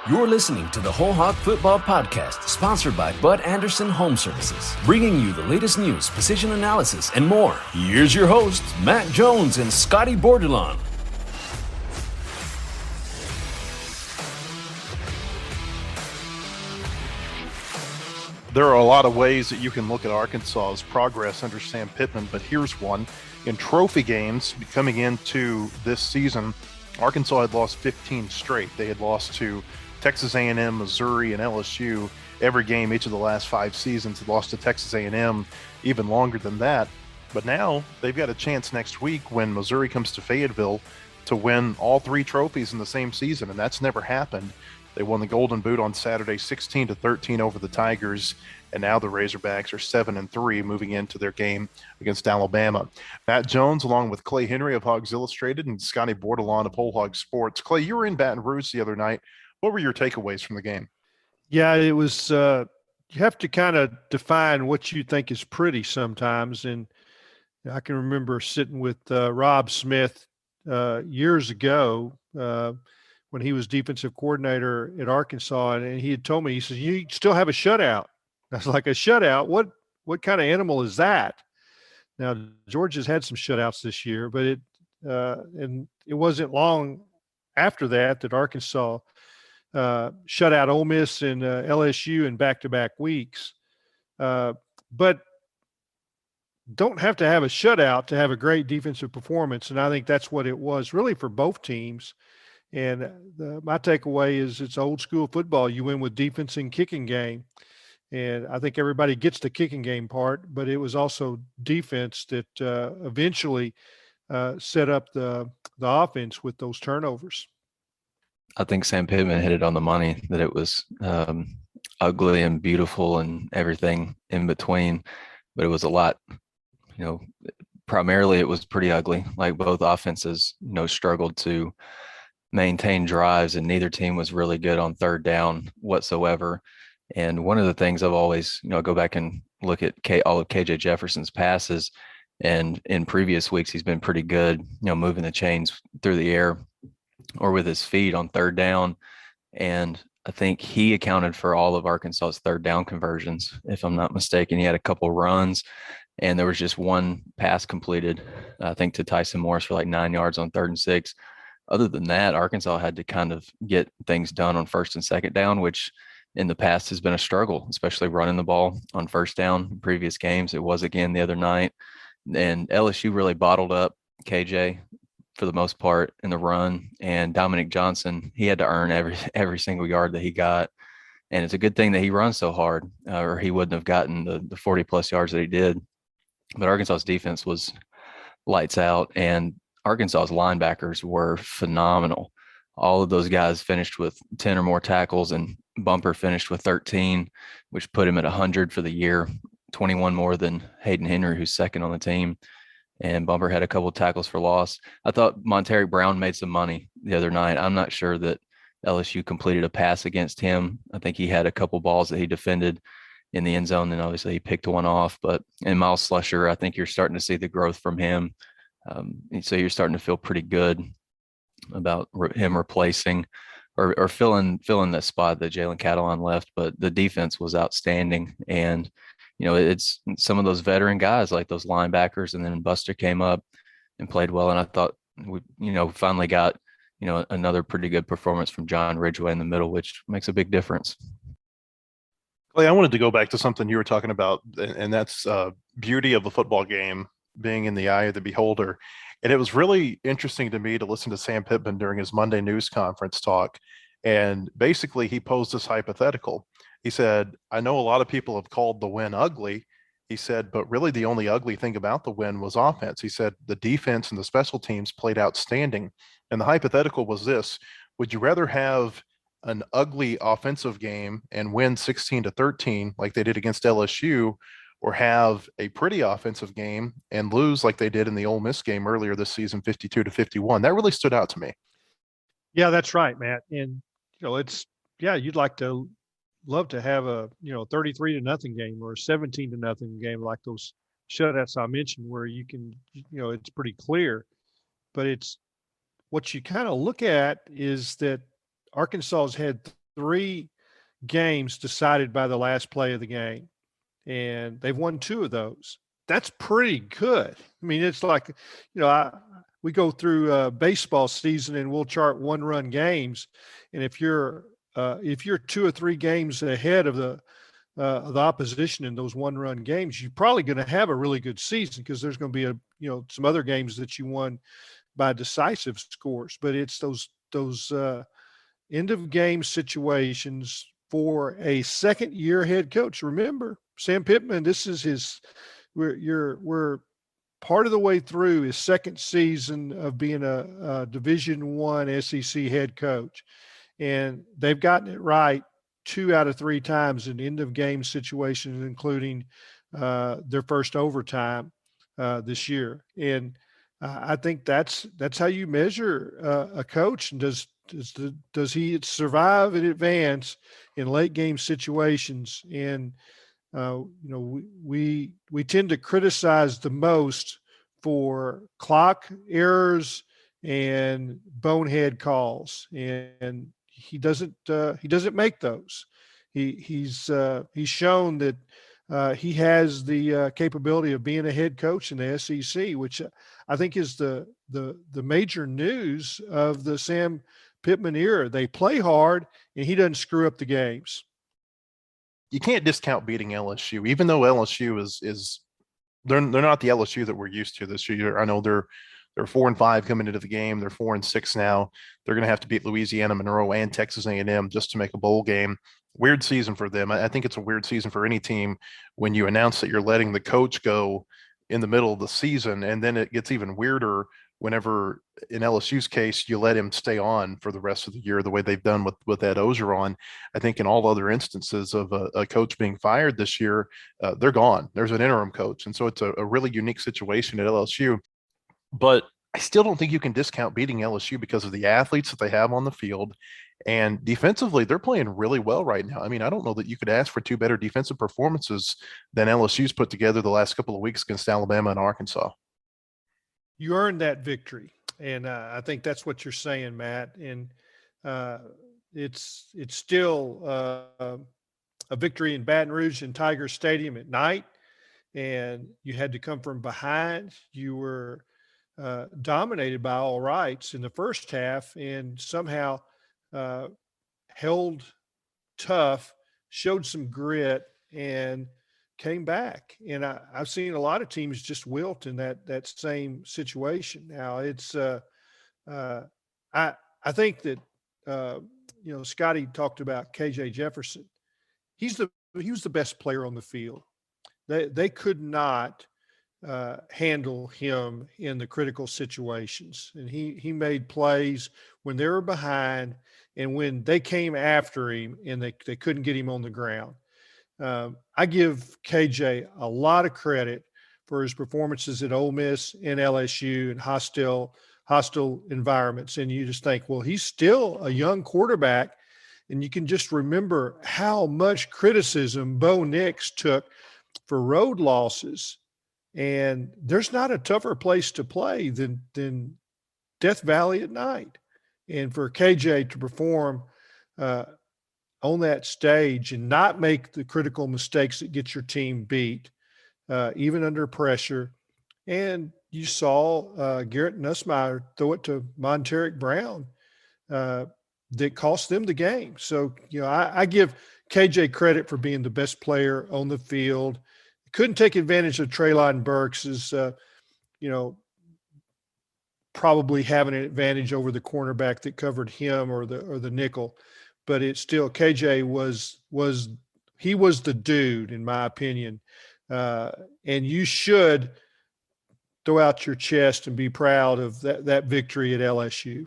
You're listening to the WholeHog Football Podcast, sponsored by Bud Anderson Home Services, bringing you the latest news, position analysis, and more. Here's your hosts, Matt Jones and Scotty Bordelon. There are a lot of ways that you can look at Arkansas's progress under Sam Pittman, but here's one. In trophy games coming into this season, Arkansas had lost 15 straight. They had lost to Texas A&M, Missouri, and LSU every game each of the last 5 seasons. They lost to Texas A&M even longer than that. But now they've got a chance next week when Missouri comes to Fayetteville to win all 3 trophies in the same season, and that's never happened. They won the Golden Boot on Saturday, 16-13 over the Tigers, and now the Razorbacks are 7-3 moving into their game against Alabama. Matt Jones, along with Clay Henry of Hogs Illustrated and Scotty Bordelon of WholeHog Sports. Clay, you were in Baton Rouge the other night. What were your takeaways from the game? Yeah, it was you have to kind of define what you think is pretty sometimes. And I can remember sitting with Rob Smith years ago when he was defensive coordinator at Arkansas, and he had told me, he says, you still have a shutout. I was like, a shutout? What kind of animal is that? Now, Georgia's had some shutouts this year, but it wasn't long after that Arkansas shut out Ole Miss and LSU in back-to-back weeks. But don't have to have a shutout to have a great defensive performance, and I think that's what it was really for both teams. And my takeaway is it's old school football. You win with defense and kicking game. And I think everybody gets the kicking game part, but it was also defense that eventually set up the offense with those turnovers. I think Sam Pittman hit it on the money, that it was ugly and beautiful and everything in between, but it was a lot, primarily it was pretty ugly. Like both offenses, struggled to maintain drives, and neither team was really good on third down whatsoever. And one of the things I've always, go back and look at all of KJ Jefferson's passes, and in previous weeks he's been pretty good, moving the chains through the air or with his feet on third down. And I think he accounted for all of Arkansas's third down conversions, if I'm not mistaken. He had a couple runs, and there was just one pass completed, I think, to Tyson Morris for like 9 yards on 3rd and 6. Other than that, Arkansas had to kind of get things done on 1st and 2nd down, which in the past has been a struggle, especially running the ball on 1st down in previous games. It was again the other night. And LSU really bottled up KJ for the most part in the run. And Dominic Johnson, he had to earn every single yard that he got. And it's a good thing that he runs so hard, or he wouldn't have gotten the 40-plus yards that he did. But Arkansas's defense was lights out, and Arkansas's linebackers were phenomenal. All of those guys finished with 10 or more tackles, and Bumper finished with 13, which put him at 100 for the year, 21 more than Hayden Henry, who's second on the team. And Bumper had a couple of tackles for loss. I thought Monterey Brown made some money the other night. I'm not sure that LSU completed a pass against him. I think he had a couple balls that he defended in the end zone, and obviously he picked one off. But in Miles Slusher, I think you're starting to see the growth from him. So you're starting to feel pretty good about him replacing or filling that spot that Jalen Catalon left. But the defense was outstanding. And, it's some of those veteran guys like those linebackers, and then Buster came up and played well. And I thought we, finally got, another pretty good performance from John Ridgeway in the middle, which makes a big difference. Clay, I wanted to go back to something you were talking about, and that's beauty of the football game being in the eye of the beholder. And it was really interesting to me to listen to Sam Pittman during his Monday news conference talk. And basically he posed this hypothetical. He said, I know a lot of people have called the win ugly. He said, but really the only ugly thing about the win was offense. He said the defense and the special teams played outstanding. And the hypothetical was this: would you rather have an ugly offensive game and win 16-13 like they did against LSU, or have a pretty offensive game and lose like they did in the Ole Miss game earlier this season, 52-51? That really stood out to me. Yeah, that's right, Matt. And, you'd love to have a, 33-0 game or a 17-0 game like those shutouts I mentioned, where you can, it's pretty clear. But it's what you kind of look at is that Arkansas has had 3 games decided by the last play of the game, and they've won 2 of those. That's pretty good. I mean, it's like, we go through a baseball season and we'll chart 1-run games, and if you're 2 or 3 games ahead of the opposition in those 1-run games, you're probably going to have a really good season, because there's going to be some other games that you won by decisive scores. But it's those end of game situations for a second year head coach. Remember, Sam Pittman, this is we're part of the way through his second season of being a Division I SEC head coach, and they've gotten it right 2 out of 3 times in end of game situations, including their first overtime this year. And I think that's how you measure a coach. And does he survive and advance in late game situations? And we tend to criticize the most for clock errors and bonehead calls, and he doesn't make those. He's shown that he has the capability of being a head coach in the SEC, which I think is the major news of the Sam Pittman era. They play hard, and he doesn't screw up the games. You can't discount beating LSU, even though LSU is they're not the LSU that we're used to this year. I know they're 4-5 coming into the game. They're 4-6 now. They're going to have to beat Louisiana Monroe and Texas A&M just to make a bowl game. Weird season for them. I think it's a weird season for any team when you announce that you're letting the coach go in the middle of the season, and then it gets even weirder whenever, in LSU's case, you let him stay on for the rest of the year, the way they've done with Ed Ogeron. I think in all other instances of a coach being fired this year, they're gone. There's an interim coach. And so it's a really unique situation at LSU. But I still don't think you can discount beating LSU because of the athletes that they have on the field. And defensively, they're playing really well right now. I mean, I don't know that you could ask for 2 better defensive performances than LSU's put together the last couple of weeks against Alabama and Arkansas. You earned that victory, and I think that's what you're saying, Matt. And it's still a victory in Baton Rouge and Tiger Stadium at night, and you had to come from behind. You were dominated by all rights in the first half, and somehow held tough, showed some grit, and came back. And I've seen a lot of teams just wilt in that same situation. Now it's I think that Scotty talked about KJ Jefferson. He was the best player on the field. They could not handle him in the critical situations, and he made plays when they were behind and when they came after him and they couldn't get him on the ground. I give KJ a lot of credit for his performances at Ole Miss and LSU in hostile environments. And you just think, well, he's still a young quarterback. And you can just remember how much criticism Bo Nix took for road losses. And there's not a tougher place to play than Death Valley at night. And for KJ to perform on that stage and not make the critical mistakes that get your team beat, even under pressure. And you saw Garrett Nussmeier throw it to Monteric Brown that cost them the game. So, I give KJ credit for being the best player on the field. Couldn't take advantage of Treylon Burks' probably having an advantage over the cornerback that covered him or the nickel. But it's still, KJ was the dude, in my opinion. And you should throw out your chest and be proud of that victory at LSU.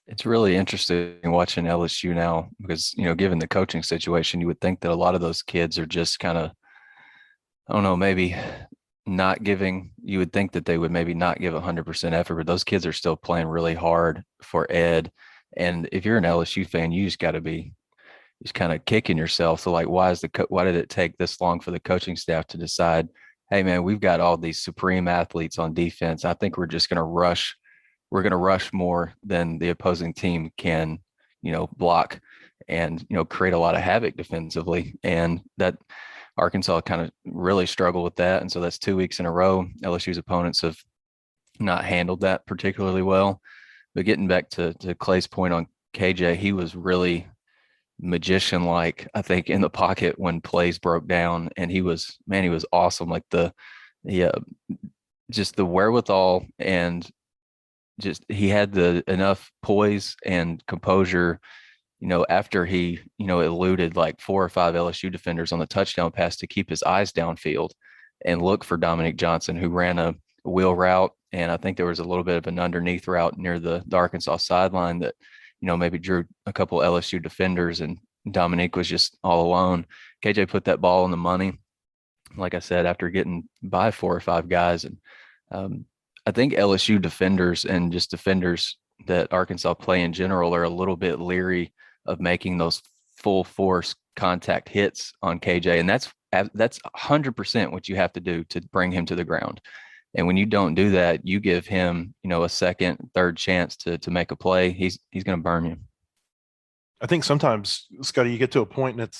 It's really interesting watching LSU now because, given the coaching situation, you would think that a lot of those kids are just kind of, I don't know, maybe not giving, you would think that they would maybe not give 100% effort, but those kids are still playing really hard for Ed. And if you're an LSU fan, you just got to be just kind of kicking yourself. So why did it take this long for the coaching staff to decide, hey man, we've got all these supreme athletes on defense. I think we're just going to rush. We're going to rush more than the opposing team can, block. and, create a lot of havoc defensively. And that Arkansas kind of really struggled with that. And so that's 2 weeks in a row. LSU's opponents have not handled that particularly well. But getting back to Clay's point on KJ, he was really magician-like, I think, in the pocket when plays broke down, and he was awesome. Like just the wherewithal, and just he had the enough poise and composure, after he, eluded like 4 or 5 LSU defenders on the touchdown pass, to keep his eyes downfield and look for Dominic Johnson, who ran a wheel route. And I think there was a little bit of an underneath route near the Arkansas sideline that, maybe drew a couple LSU defenders, and Dominique was just all alone. KJ put that ball in the money, like I said, after getting by 4 or 5 guys. And I think LSU defenders and just defenders that Arkansas play in general are a little bit leery of making those full force contact hits on KJ. And that's 100% what you have to do to bring him to the ground. And when you don't do that, you give him, a second, third chance to make a play. He's going to burn you. I think sometimes, Scotty, you get to a point and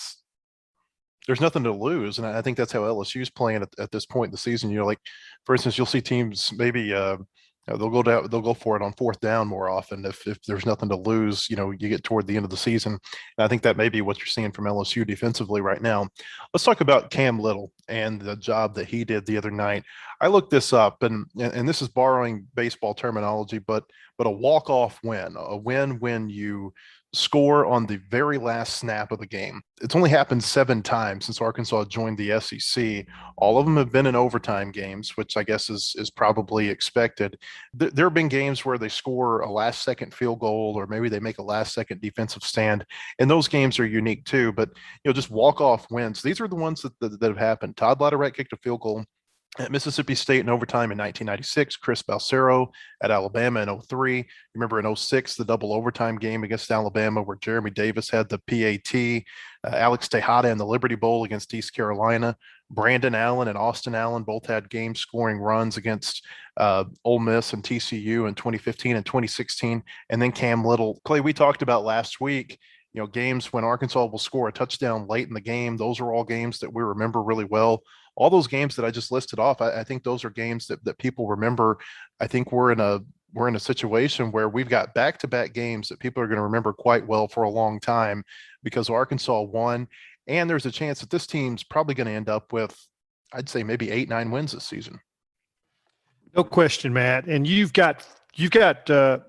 there's nothing to lose. And I think that's how LSU's playing at this point in the season. Like, for instance, you'll see teams maybe they'll go for it on 4th down more often if there's nothing to lose. You get toward the end of the season. And I think that may be what you're seeing from LSU defensively right now. Let's talk about Cam Little and the job that he did the other night. I looked this up, and this is borrowing baseball terminology, but a walk-off win, a win when you score on the very last snap of the game. It's only happened 7 times since Arkansas joined the SEC. All of them have been in overtime games, which I guess is probably expected. There have been games where they score a last-second field goal, or maybe they make a last-second defensive stand, and those games are unique too. But just walk-off wins. These are the ones that have happened. Todd Latterette kicked a field goal at Mississippi State in overtime in 1996, Chris Balsero at Alabama in 2003. Remember in 2006, the double overtime game against Alabama where Jeremy Davis had the PAT, Alex Tejada in the Liberty Bowl against East Carolina. Brandon Allen and Austin Allen both had game-scoring runs against Ole Miss and TCU in 2015 and 2016. And then Cam Little. Clay, we talked about last week, games when Arkansas will score a touchdown late in the game. Those are all games that we remember really well. All those games that I just listed off, I think those are games that people remember. I think we're in a situation where we've got back-to-back games that people are going to remember quite well for a long time because Arkansas won. And there's a chance that this team's probably going to end up with, I'd say, maybe 8-9 wins this season. No question, Matt. And the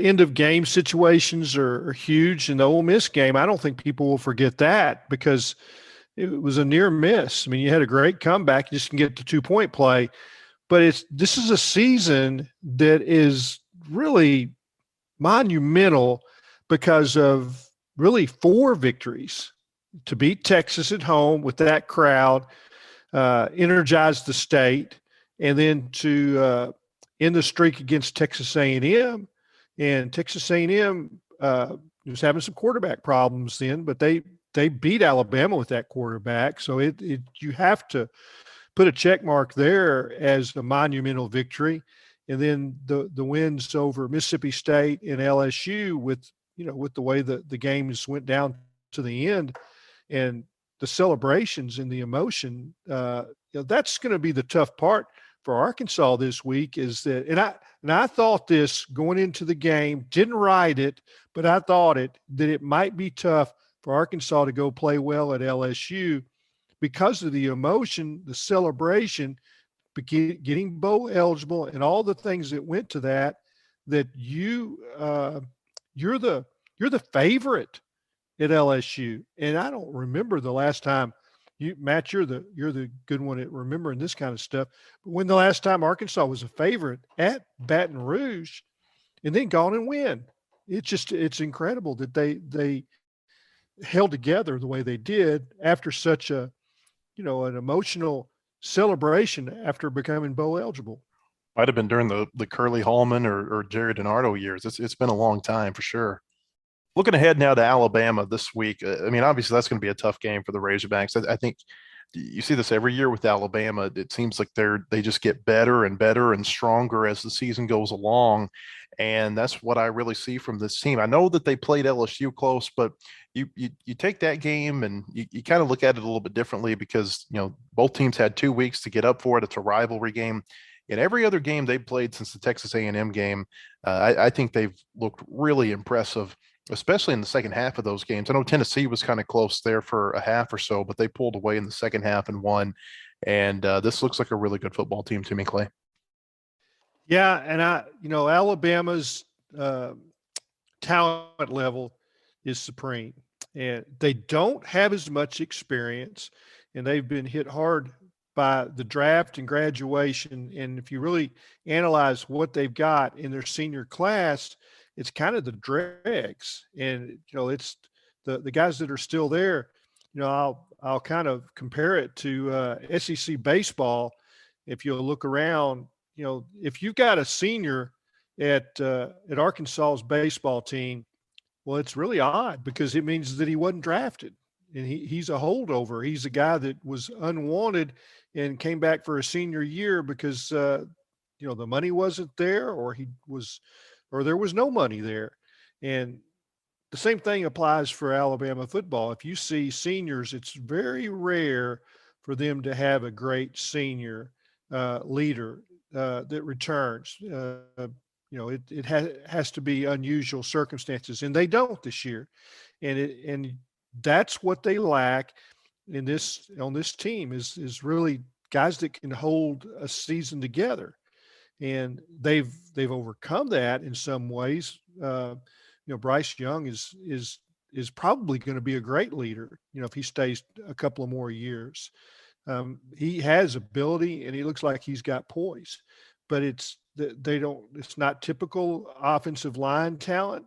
end of game situations are huge. In the Ole Miss game, I don't think people will forget that because it was a near miss. I mean, you had a great comeback. You just can get the 2-point play. But this is a season that is really monumental because of really 4 victories. To beat Texas at home with that crowd, energize the state, and then to end the streak against Texas A&M. And Texas A&M was having some quarterback problems then, but they beat Alabama with that quarterback. So you have to put a check mark there as a monumental victory. And then the wins over Mississippi State and LSU with the way the games went down to the end and the celebrations and the emotion, that's going to be the tough part for Arkansas this week is that, and I thought this going into the game, didn't write it, but I thought that it might be tough for Arkansas to go play well at LSU because of the emotion, the celebration, getting bowl eligible, and all the things that went to that. That you're the favorite at LSU, and I don't remember the last time. Matt, you're the good one at remembering this kind of stuff. But when the last time Arkansas was a favorite at Baton Rouge, and then gone and win, it's incredible that they held together the way they did after such an emotional celebration after becoming bowl eligible. Might have been during the Curly Hallman or Jerry DiNardo years. It's been a long time for sure. Looking ahead now to Alabama this week. I mean, obviously that's going to be a tough game for the Razorbacks. I think you see this every year with Alabama. It seems like they just get better and better and stronger as the season goes along. And that's what I really see from this team. I know that they played LSU close, but you take that game and you kind of look at it a little bit differently because, both teams had 2 weeks to get up for it. It's a rivalry game. In every other game they've played since the Texas A&M game, I think they've looked really impressive, especially in the second half of those games. I know Tennessee was kind of close there for a half or so, but they pulled away in the second half and won. And this looks like a really good football team to me, Clay. Yeah, and Alabama's talent level is supreme, and they don't have as much experience, and they've been hit hard by the draft and graduation. And if you really analyze what they've got in their senior class, it's kind of the dregs. And, it's the guys that are still there. I'll kind of compare it to SEC baseball. If you look around, if you've got a senior at Arkansas's baseball team, well, it's really odd because it means that he wasn't drafted. And he's a holdover. He's a guy that was unwanted and came back for a senior year because the money wasn't there, or there was no money there. And the same thing applies for Alabama football. If you see seniors, it's very rare for them to have a great senior leader that returns. It has to be unusual circumstances, and they don't this year. And that's what they lack on this team is really guys that can hold a season together. And they've overcome that in some ways. Bryce Young is probably going to be a great leader, if he stays a couple of more years. He has ability and he looks like he's got poise, but it's not typical offensive line talent.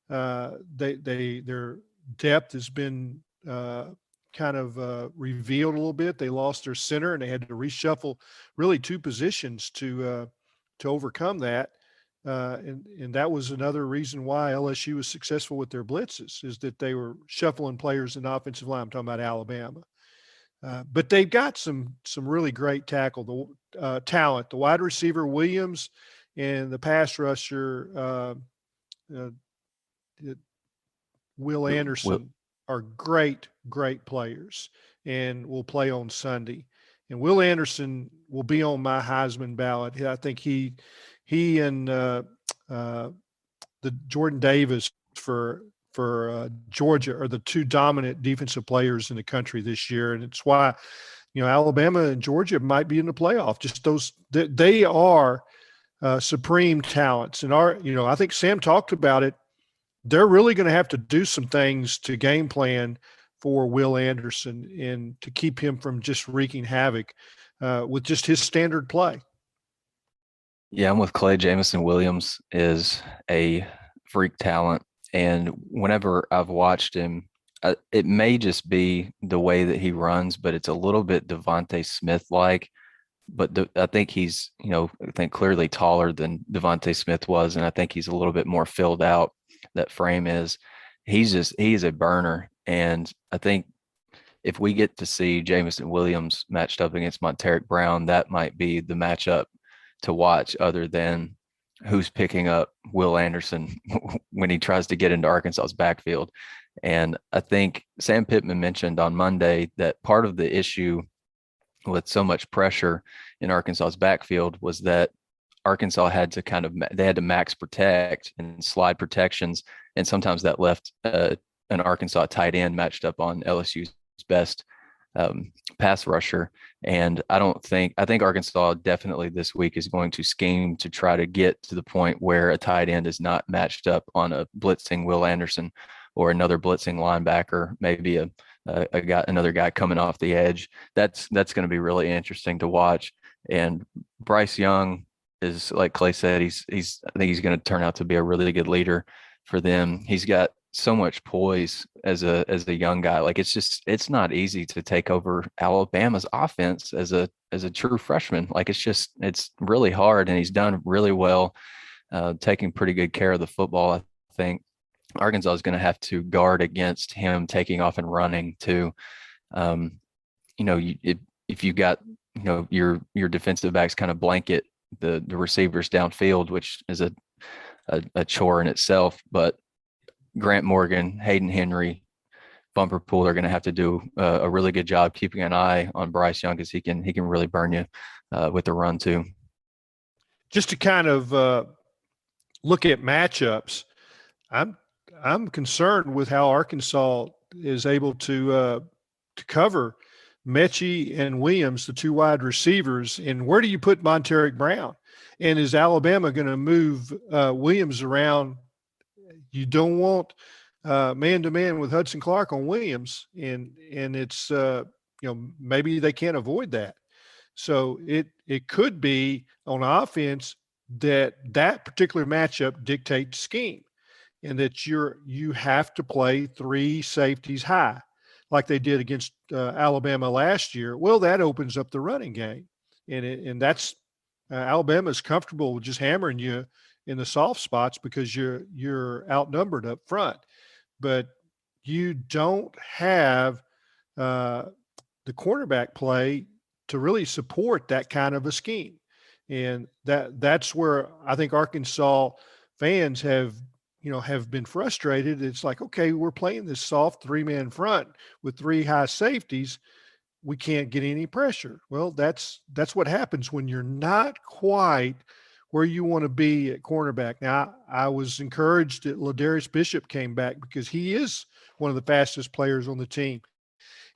Their depth has been kind of revealed a little bit. They lost their center and they had to reshuffle really 2 positions to overcome that. And that was another reason why LSU was successful with their blitzes, is that they were shuffling players in the offensive line. I'm talking about Alabama. But they've got some really great tackle talent. The wide receiver Williams and the pass rusher Will Anderson are great players and will play on Sunday. And Will Anderson will be on my Heisman ballot. I think he and the Jordan Davis for Georgia are the 2 dominant defensive players in the country this year. And it's why, Alabama and Georgia might be in the playoff. Just they are supreme talents. And I think Sam talked about it. They're really going to have to do some things to game plan for Will Anderson and to keep him from just wreaking havoc with just his standard play. Yeah, I'm with Clay. Jamison Williams is a freak talent. And whenever I've watched him, it may just be the way that he runs, but it's a little bit Devontae Smith-like. But I think he's, clearly taller than Devontae Smith was. And I think he's a little bit more filled out. That frame is. He's a burner. And I think if we get to see Jamison Williams matched up against Monteric Brown, that might be the matchup to watch, other than who's picking up Will Anderson when he tries to get into Arkansas's backfield. And I think Sam Pittman mentioned on Monday that part of the issue with so much pressure in Arkansas's backfield was that Arkansas had to max protect and slide protections. And sometimes that left an Arkansas tight end matched up on LSU's best pass rusher. And I think Arkansas definitely this week is going to scheme to try to get to the point where a tight end is not matched up on a blitzing Will Anderson or another blitzing linebacker, maybe another guy coming off the edge. That's going to be really interesting to watch. And Bryce Young is, like Clay said, I think he's going to turn out to be a really good leader for them. He's got so much poise as a young guy. Like it's not easy to take over Alabama's offense as a true freshman. Like it's really hard, and he's done really well, taking pretty good care of the football. I think Arkansas is going to have to guard against him taking off and running too. if you got, your defensive backs kind of blanket the receivers downfield, which is a chore in itself. But Grant Morgan, Hayden Henry, Bumper Pool are going to have to do a really good job keeping an eye on Bryce Young, because he can really burn you with the run too. Just to kind of look at matchups, I'm concerned with how Arkansas is able to cover Mechie and Williams, the two wide receivers. And where do you put Monteric Brown? And is Alabama going to move Williams around? You don't want man-to-man with Hudson Clark on Williams, and it's maybe they can't avoid that. So it could be on offense that particular matchup dictates scheme, and that you have to play three safeties high, like they did against Alabama last year. Well, that opens up the running game, and that's Alabama's comfortable with just hammering you in the soft spots because you're outnumbered up front. But you don't have the cornerback play to really support that kind of a scheme. And that's where I think Arkansas fans have been frustrated. It's like, okay, we're playing this soft three-man front with three high safeties. We can't get any pressure. Well, that's what happens when you're not quite where you want to be at cornerback. Now, I was encouraged that Ladarius Bishop came back because he is one of the fastest players on the team.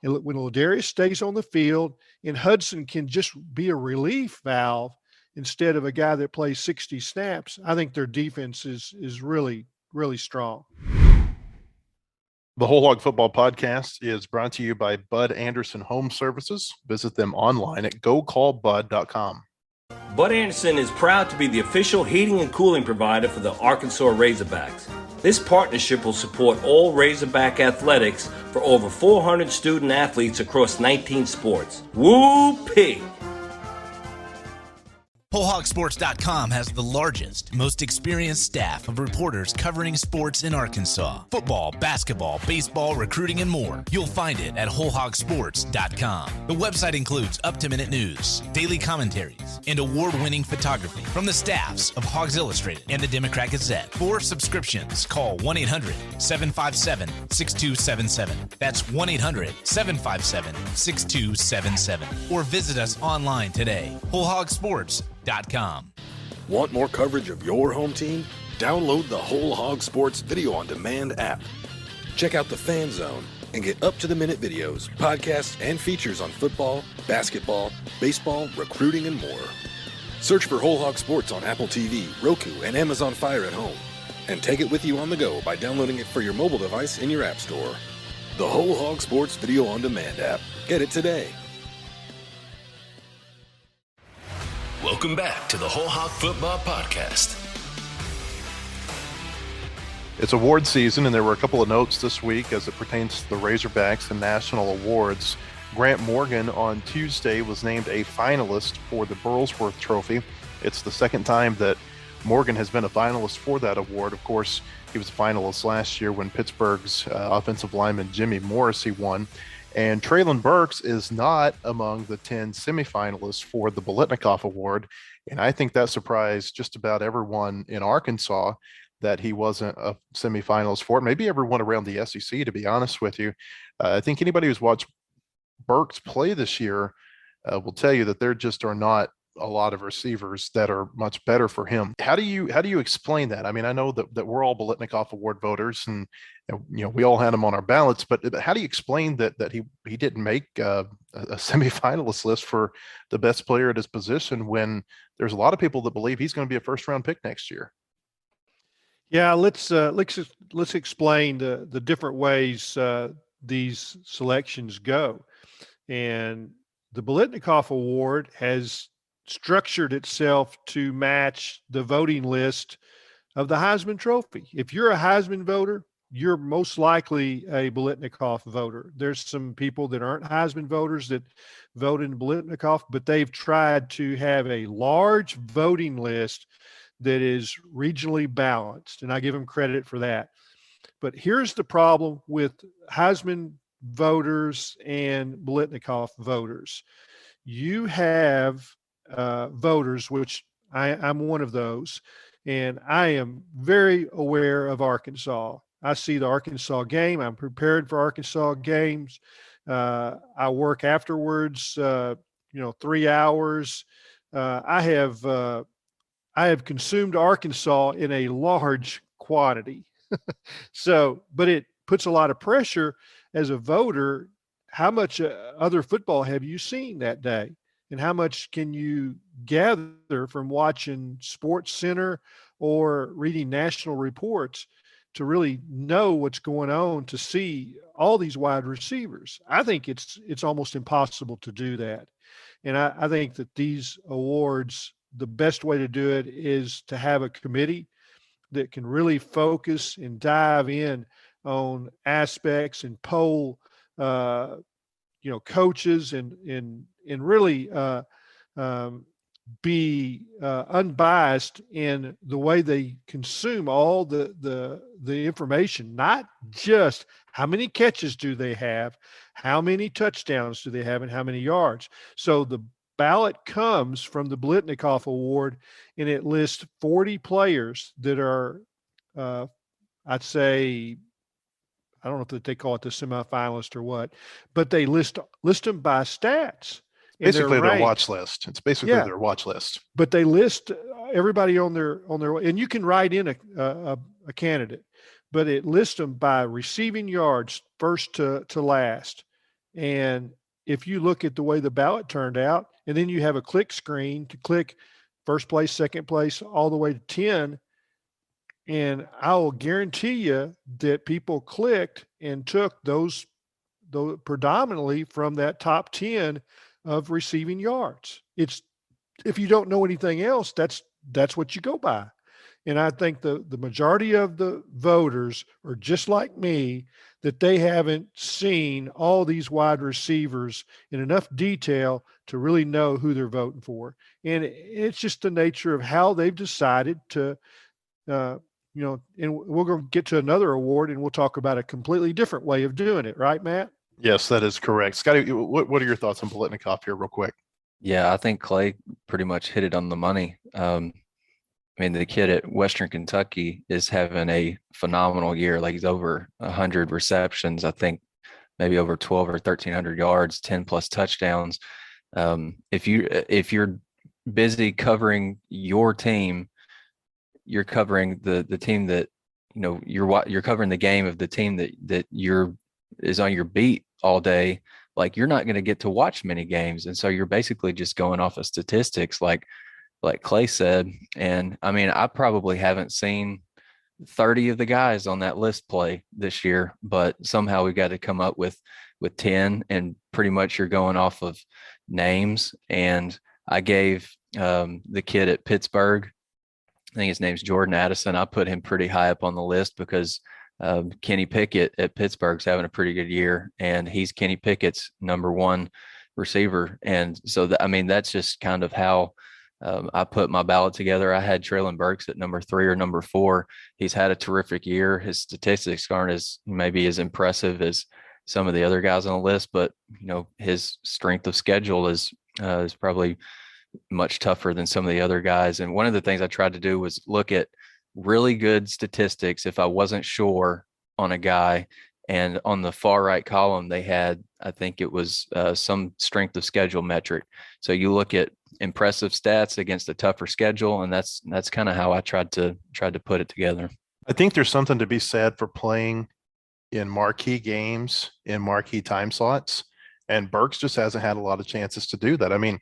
And when Ladarius stays on the field and Hudson can just be a relief valve instead of a guy that plays 60 snaps, I think their defense is really, really strong. The WholeHog Football Podcast is brought to you by Bud Anderson Home Services. Visit them online at gocallbud.com. Bud Anderson is proud to be the official heating and cooling provider for the Arkansas Razorbacks. This partnership will support all Razorback athletics for over 400 student athletes across 19 sports. Woo-pig! WholeHogSports.com has the largest, most experienced staff of reporters covering sports in Arkansas. Football, basketball, baseball, recruiting, and more. You'll find it at WholeHogSports.com. The website includes up-to-minute news, daily commentaries, and award-winning photography from the staffs of Hogs Illustrated and the Democrat Gazette. For subscriptions, call 1-800-757-6277. That's 1-800-757-6277. Or visit us online today. WholeHogSports.com. Want more coverage of your home team? Download the Whole Hog Sports Video on Demand app. Check out the Fan Zone and get up-to-the-minute videos, podcasts, and features on football, basketball, baseball, recruiting, and more. Search for Whole Hog Sports on Apple TV, Roku, and Amazon Fire at home. And take it with you on the go by downloading it for your mobile device in your app store. The Whole Hog Sports Video on Demand app. Get it today. Welcome back to the WholeHog Football Podcast. It's award season, and there were a couple of notes this week as it pertains to the Razorbacks and national awards. Grant Morgan on Tuesday was named a finalist for the Burlsworth Trophy. It's the second time that Morgan has been a finalist for that award. Of course, he was a finalist last year when Pittsburgh's offensive lineman Jimmy Morrissey won. And Traylon Burks is not among the 10 semifinalists for the Biletnikoff Award. And I think that surprised just about everyone in Arkansas that he wasn't a semifinalist for it. Maybe everyone around the SEC, to be honest with you. I think anybody who's watched Burks play this year will tell you that there just are not a lot of receivers that are much better for him. How do you explain that? I mean, I know that we're all Biletnikoff Award voters, and we all had him on our ballots, but how do you explain that he didn't make a semifinalist list for the best player at his position when there's a lot of people that believe he's going to be a first-round pick next year? Yeah, let's explain the different ways these selections go. And the Biletnikoff Award has structured itself to match the voting list of the Heisman Trophy. If you're a Heisman voter, you're most likely a Biletnikoff voter. There's some people that aren't Heisman voters that vote in Biletnikoff, but they've tried to have a large voting list that is regionally balanced, and I give them credit for that. But here's the problem with Heisman voters and Blitnikoff voters. You have voters, which I'm one of those, and I am very aware of Arkansas. I see the Arkansas game. I'm prepared for Arkansas games. I work afterwards, 3 hours. I have consumed Arkansas in a large quantity. So, but it puts a lot of pressure as a voter. How much other football have you seen that day? And how much can you gather from watching Sports Center or reading national reports to really know what's going on, to see all these wide receivers? I think it's almost impossible to do that. And I think that these awards, the best way to do it is to have a committee that can really focus and dive in on aspects and poll, coaches and really be unbiased in the way they consume all the information, not just how many catches do they have, how many touchdowns do they have, and how many yards. So the ballot comes from the Blitnikoff Award, and it lists 40 players that are, I'd say, I don't know if they call it the semifinalist or what, but they list them by stats. Basically their watch list. It's basically their watch list. But they list everybody on their, and you can write in a candidate, but it lists them by receiving yards first to last. And if you look at the way the ballot turned out, and then you have a click screen to click first place, second place, all the way to 10. And I will guarantee you that people clicked and took those predominantly from that top 10 of receiving yards. It's, if you don't know anything else, that's what you go by. And I think the majority of the voters are just like me, that they haven't seen all these wide receivers in enough detail to really know who they're voting for. And it's just the nature of how they've decided to, and we're going to get to another award and we'll talk about a completely different way of doing it. Right, Matt? Yes, that is correct. Scotty, what are your thoughts on Blitnikoff here real quick? Yeah, I think Clay pretty much hit it on the money. The kid at Western Kentucky is having a phenomenal year. Like, he's over 100 receptions, I think maybe over 12 or 1,300 yards, 10 plus touchdowns. If you're busy covering your team, you're covering the team that, you're covering the game of the team that is on your beat all day. Like, you're not going to get to watch many games. And so you're basically just going off of statistics, like Clay said. And I probably haven't seen 30 of the guys on that list play this year, but somehow we got to come up with 10, and pretty much you're going off of names. And I gave the kid at Pittsburgh, I think his name's Jordan Addison, I put him pretty high up on the list because Kenny Pickett at Pittsburgh's having a pretty good year, and he's Kenny Pickett's number one receiver. And so that's just kind of how I put my ballot together. I had Traylon Burks at number 3 or number 4. He's had a terrific year. His statistics aren't maybe as impressive as some of the other guys on the list, but his strength of schedule is probably much tougher than some of the other guys. And one of the things I tried to do was look at really good statistics if I wasn't sure on a guy. And on the far right column, they had, I think it was some strength of schedule metric. So you look at impressive stats against a tougher schedule, and that's kind of how I tried to put it together. I think there's something to be said for playing in marquee games, in marquee time slots, and Burks just hasn't had a lot of chances to do that.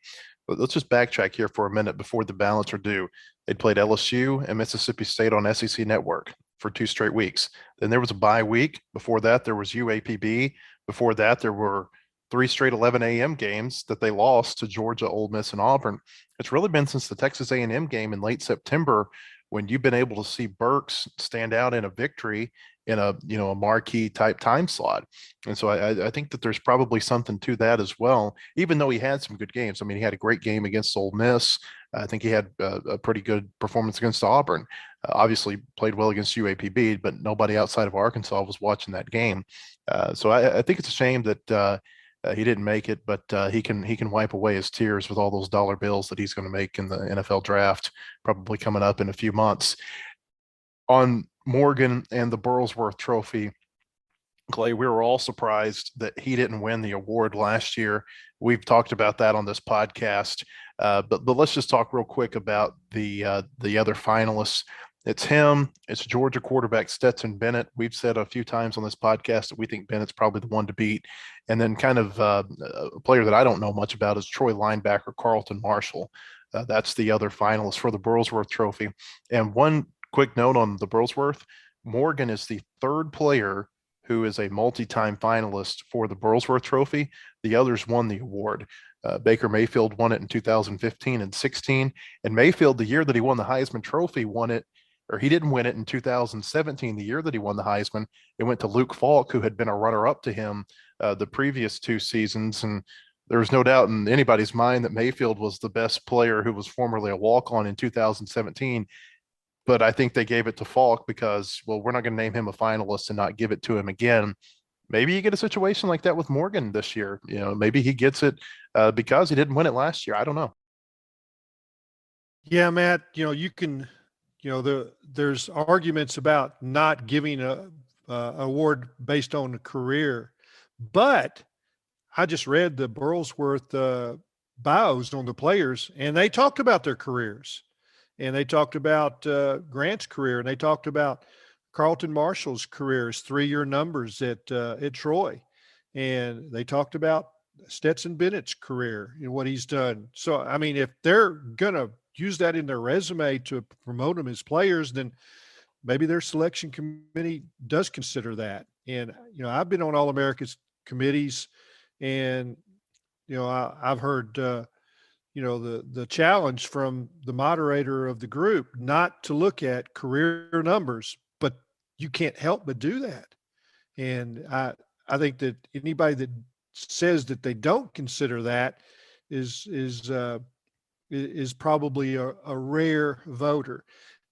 Let's just backtrack here for a minute before the ballots are due. They played LSU and Mississippi State on SEC Network for 2 straight weeks. Then there was a bye week. Before that, there was UAPB. Before that, there were 3 straight 11 a.m. games that they lost to Georgia, Ole Miss, and Auburn. It's really been since the Texas A&M game in late September when you've been able to see Burks stand out in a victory in a a marquee type time slot. And so I think that there's probably something to that as well, even though he had some good games. I mean, he had a great game against Ole Miss. I think he had a pretty good performance against Auburn. Obviously played well against UAPB, but nobody outside of Arkansas was watching that game. So I think it's a shame that he didn't make it, but he can wipe away his tears with all those dollar bills that he's going to make in the NFL draft, probably coming up in a few months. On Morgan and the Burlsworth Trophy, Clay, we were all surprised that he didn't win the award last year. We've talked about that on this podcast, but let's just talk real quick about the other finalists. It's him. It's Georgia quarterback Stetson Bennett. We've said a few times on this podcast that we think Bennett's probably the one to beat. And then kind of a player that I don't know much about is Troy linebacker Carlton Martial. That's the other finalist for the Burlsworth Trophy. And one quick note on the Burlsworth, Morgan is the third player who is a multi-time finalist for the Burlsworth Trophy. The others won the award. Baker Mayfield won it in 2015 and 16. And Mayfield, the year that he won the Heisman Trophy, won it, or he didn't win it in 2017, the year that he won the Heisman. It went to Luke Falk, who had been a runner-up to him the previous two seasons. And there was no doubt in anybody's mind that Mayfield was the best player who was formerly a walk-on in 2017. But I think they gave it to Falk because, well, we're not going to name him a finalist and not give it to him again. Maybe you get a situation like that with Morgan this year. Maybe he gets it because he didn't win it last year. I don't know. Yeah, Matt, you can, there's arguments about not giving a award based on a career, but I just read the Burlsworth bios on the players, and they talked about their careers. And they talked about Grant's career, and they talked about Carlton Martial's career, his 3-year numbers at Troy. And they talked about Stetson Bennett's career and what he's done. So, I mean, if they're going to use that in their resume to promote them as players, then maybe their selection committee does consider that. And, I've been on All-America's committees, and, I've heard the challenge from the moderator of the group not to look at career numbers, but you can't help but do that. And I think that anybody that says that they don't consider that is probably a rare voter.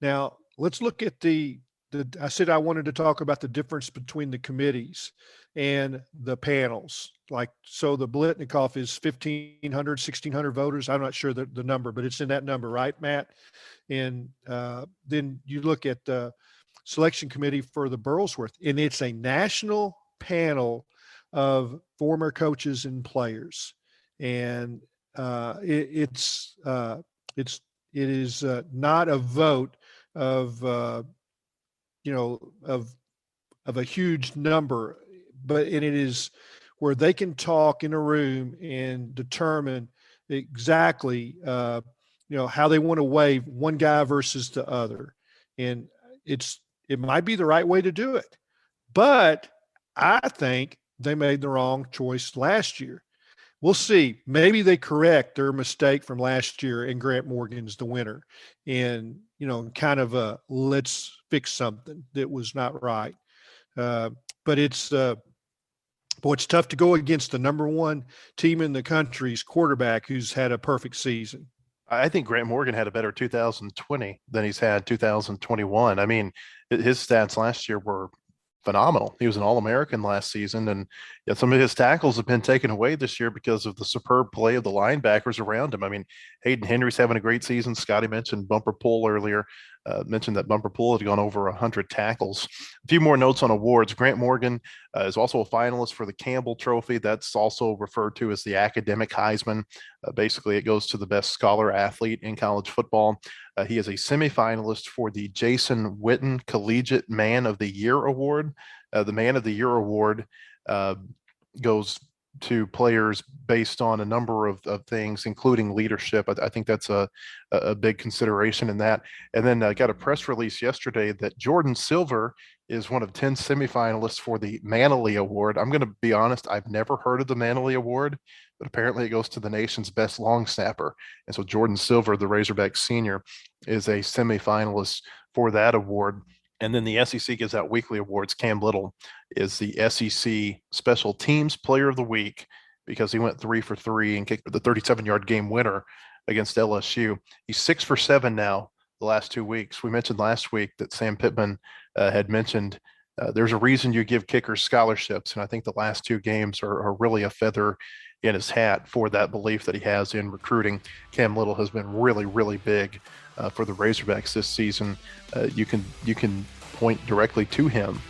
Now let's look at I said I wanted to talk about the difference between the committees and the panels. So the Blitnikoff is 1,500, 1,600 voters. I'm not sure the number, but it's in that number, right, Matt? And then you look at the selection committee for the Burlsworth, and it's a national panel of former coaches and players. And it is not a vote of of a huge number, but it is where they can talk in a room and determine exactly how they want to weigh one guy versus the other. And it might be the right way to do it, but I think they made the wrong choice last year. We'll see. Maybe they correct their mistake from last year and Grant Morgan's the winner. And, kind of let's fix something that was not right. But it's tough to go against the number one team in the country's quarterback who's had a perfect season. I think Grant Morgan had a better 2020 than he's had 2021. I mean, his stats last year were phenomenal. He was an All-American last season, and yet some of his tackles have been taken away this year because of the superb play of the linebackers around him. I mean, Hayden Henry's having a great season. Scotty mentioned Bumper Pool earlier, mentioned that Bumper Pool had gone over 100 tackles. A few more notes on awards. Grant Morgan is also a finalist for the Campbell Trophy. That's also referred to as the academic Heisman. Basically, it goes to the best scholar athlete in college football. He is a semifinalist for the Jason Witten Collegiate Man of the Year Award. The Man of the Year Award goes to players based on a number of things, including leadership. I think that's a big consideration in that. And then I got a press release yesterday that Jordan Silver is one of 10 semifinalists for the Manley Award. I'm going to be honest, I've never heard of the Manley Award, but apparently it goes to the nation's best long snapper. And so Jordan Silver, the Razorback senior, is a semifinalist for that award. And then the SEC gives out weekly awards. Cam Little is the SEC Special Teams Player of the Week because he went 3 for 3 and kicked the 37-yard game winner against LSU. He's 6 for 7 now the last 2 weeks. We mentioned last week that Sam Pittman had mentioned there's a reason you give kickers scholarships, and I think the last 2 games are really a feather in his hat for that belief that he has in recruiting. Cam Little has been really, really big for the Razorbacks this season. You can point directly to him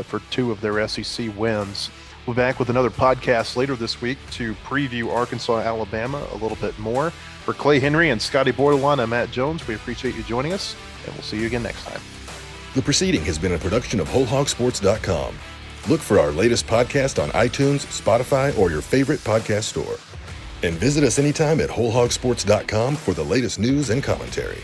for 2 of their SEC wins. We'll be back with another podcast later this week to preview Arkansas, Alabama a little bit more. For Clay Henry and Scotty Bordelon, I'm Matt Jones. We appreciate you joining us, and we'll see you again next time. The proceeding has been a production of WholeHogSports.com. Look for our latest podcast on iTunes, Spotify, or your favorite podcast store. And visit us anytime at WholeHogSports.com for the latest news and commentary.